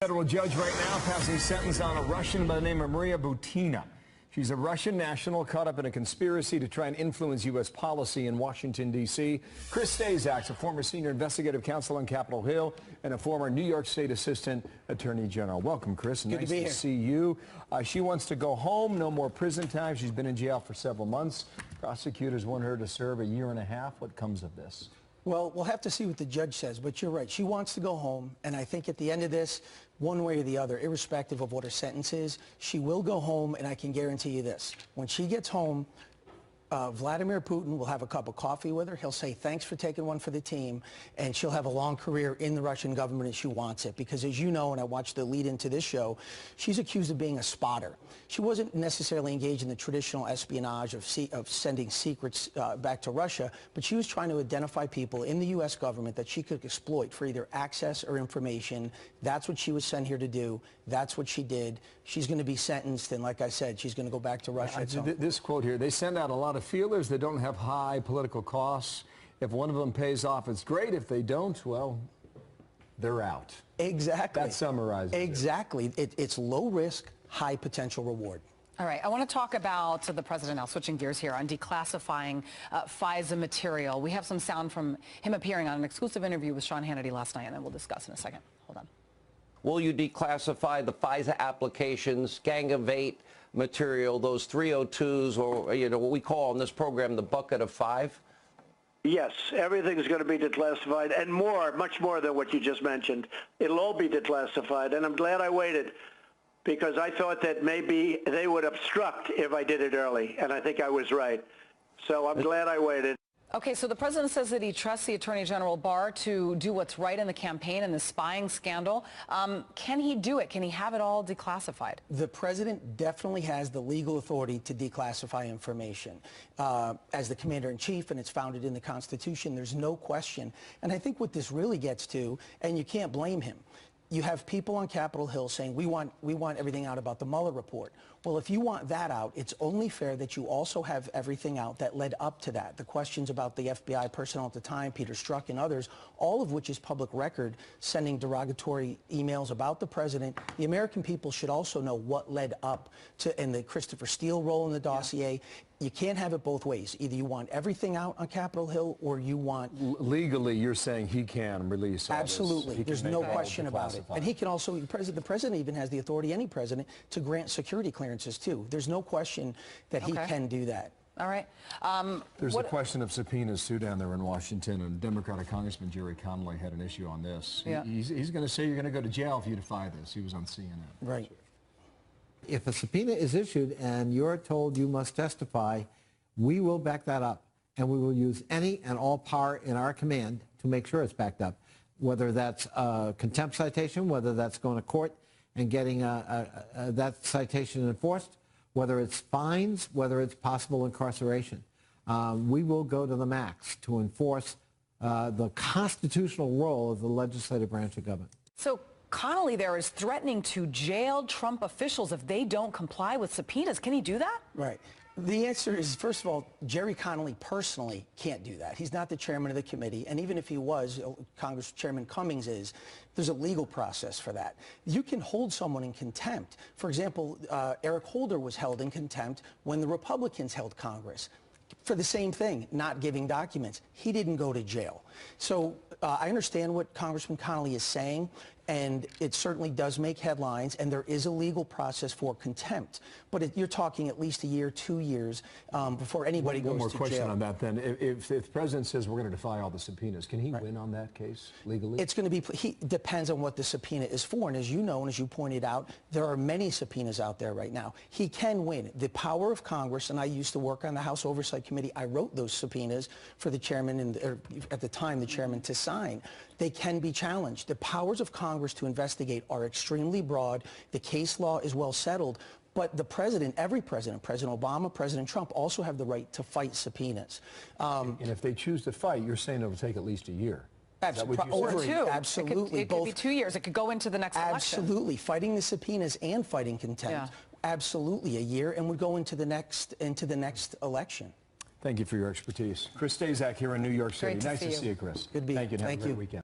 Federal judge right now passing sentence on a Russian by the name of Maria Butina. She's a Russian national caught up in a conspiracy to try and influence U.S. policy in Washington, D.C. Chris Stazak's a former senior investigative counsel on Capitol Hill and a former New York State Assistant Attorney General. Welcome, Chris. Good to be here. See you. She wants to go home. No more prison time. She's been in jail for several months. Prosecutors want her to serve a year and a half. What comes of this? Well, we'll have to see what the judge says, but you're right. She wants to go home, and I think at the end of this, one way or the other, irrespective of what her sentence is, she will go home, and I can guarantee you this. When she gets home, Vladimir Putin will have a cup of coffee with her. He'll say, thanks for taking one for the team, and she'll have a long career in the Russian government, and she wants it. Because as you know, and I watched the lead into this show, she's accused of being a spotter. She wasn't necessarily engaged in the traditional espionage of sending secrets back to Russia, but she was trying to identify people in the U.S. government that she could exploit for either access or information. That's what she was sent here to do. That's what she did. She's going to be sentenced, and like I said, she's going to go back to Russia. This quote here, they send out a lot of feelers that don't have high political costs. If one of them pays off, it's great. If they don't, well, they're out. Exactly. That summarizes it. Exactly. It's low risk, high potential reward. All right, I want to talk about the president now, switching gears here, on declassifying FISA material. We have some sound from him appearing on an exclusive interview with Sean Hannity last night, and then we'll discuss in a second. Hold on. Will you declassify the FISA applications, Gang of Eight material, those 302s, or what we call on this program the bucket of five? Yes, everything is going to be declassified, and more, much more than what you just mentioned. It'll all be declassified, and I'm glad I waited, because I thought that maybe they would obstruct if I did it early, and I think I was right. So I'm glad I waited. Okay, so the president says that he trusts the Attorney General Barr to do what's right in the campaign and the spying scandal. Can he do it? Can he have it all declassified? The president definitely has the legal authority to declassify information. As the commander-in-chief, and it's founded in the Constitution, there's no question. And I think what this really gets to, and you can't blame him, you have people on Capitol Hill saying, we want everything out about the Mueller report. Well, if you want that out, it's only fair that you also have everything out that led up to that. The questions about the FBI personnel at the time, Peter Strzok and others, all of which is public record, sending derogatory emails about the president. The American people should also know what led up to, and the Christopher Steele role in the dossier. Yeah. You can't have it both ways. Either you want everything out on Capitol Hill, or you want... Legally, you're saying he can release all Absolutely. this. There's no question about it. And he can also, the president even has the authority, any president, to grant security clearances too. There's no question that he can do that. All right. There's a question of subpoenas too down there in Washington, and Democratic Congressman Jerry Connolly had an issue on this. Yeah. He's going to say you're going to go to jail if you defy this. He was on CNN. Right. If a subpoena is issued and you're told you must testify, we will back that up, and we will use any and all power in our command to make sure it's backed up, whether that's a contempt citation, whether that's going to court and getting that citation enforced, whether it's fines, whether it's possible incarceration. We will go to the max to enforce the constitutional role of the legislative branch of government. So Connolly there is threatening to jail Trump officials if they don't comply with subpoenas. Can he do that? Right. The answer is, first of all, Jerry Connolly personally can't do that. He's not the chairman of the committee, and even if he was, Congress Chairman Cummings is, there's a legal process for that. You can hold someone in contempt. For example, Eric Holder was held in contempt when the Republicans held Congress for the same thing, not giving documents. He didn't go to jail. So I understand what Congressman Connolly is saying, and it certainly does make headlines, and there is a legal process for contempt. But you're talking at least a year, 2 years before anybody goes to jail. One more question on that then. If the president says we're going to defy all the subpoenas, can he win on that case legally? It's going to be, depends on what the subpoena is for. And as you know, and as you pointed out, there are many subpoenas out there right now. He can win. The power of Congress, and I used to work on the House Oversight Committee, I wrote those subpoenas for the chairman, and at the time the chairman, to sign. They can be challenged. The powers of Congress to investigate are extremely broad. The case law is well settled. But the president, every president, President Obama, President Trump, also have the right to fight subpoenas. And if they choose to fight, you're saying it'll take at least a year. Over two. Absolutely. It could be 2 years. It could go into the next election. Absolutely. Fighting the subpoenas and fighting contempt. Yeah. Absolutely a year, and would go into the next election. Thank you for your expertise. Chris Stazak here in New York City. Nice to see you, Chris. Good to be here. Thank you, and have a great weekend.